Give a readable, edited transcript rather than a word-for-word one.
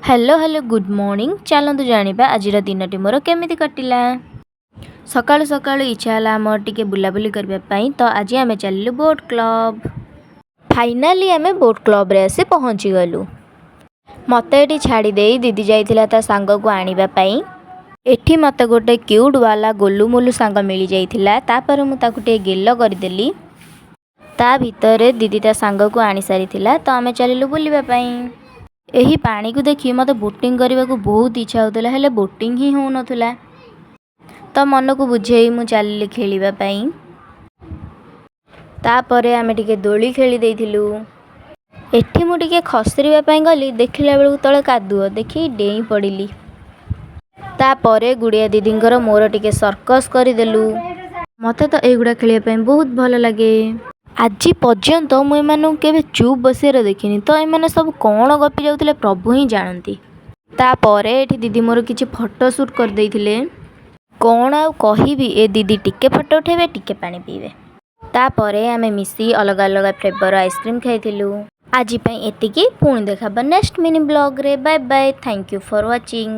Hello hello good morning. चलतु जानिबा आजिर दिनटी मोर केमिति कटिला। सकाळु सकाळु इच्छा होला आमर टिके बुलाबुली करबा पई तो आज आमे चलिलु बोट क्लब। फाइनाली आमे बोट क्लब रे आसी पहुंची गलु। मते एठी छाड़ी देई दीदी जाइथिला ता सांग को आनिबा पई। एठी मते गोटे क्यूट वाला गोलू मोलू सांग मिली जाइथिला। तापर मु ताकु टे गेल्लो करदेली। ता भितरे दीदी ता सांग को आनी सारिथिला तो आमे चलिलु बुलिबा पई। एही पानी को देखि मते बोटिंग करने को बहुत इच्छा होतला हेले बोटिंग ही हो नथुला। तो मन को बुझेई मु चलिली खेलिबा पई। तापरे आमे टिके दोली खेली देइथिलु। एठी मु टिके खसरिबा पई गली देखिला बेलु तळे कादुओ देखि डेई पडिली। तापरे गुड़िया दीदींकर मोर टिके सर्कस करिदेलु। मते तो एगुडा खेलिबा पई बहुत भल लागे। आज पर्यंत मुझे एमानू केबे चुप बसिएर देखिनी तो एमाने सब कौन गपी जाउथिले प्रभु ही जानती। तापरे एठी दीदी मोर किछि फोटो शूट कर देइथिले। कौन आ कहिबी ए दीदी टिके फोटो उठेबे टिके पानी पीबे। तापरे आमे मिसी अलग अलग फ्लेवर आइसक्रीम खाइथिलु। आज पई एतिकी पुणी देखाबा नेक्स्ट मिनी ब्लॉग रे। Bye bye. Thank you for watching.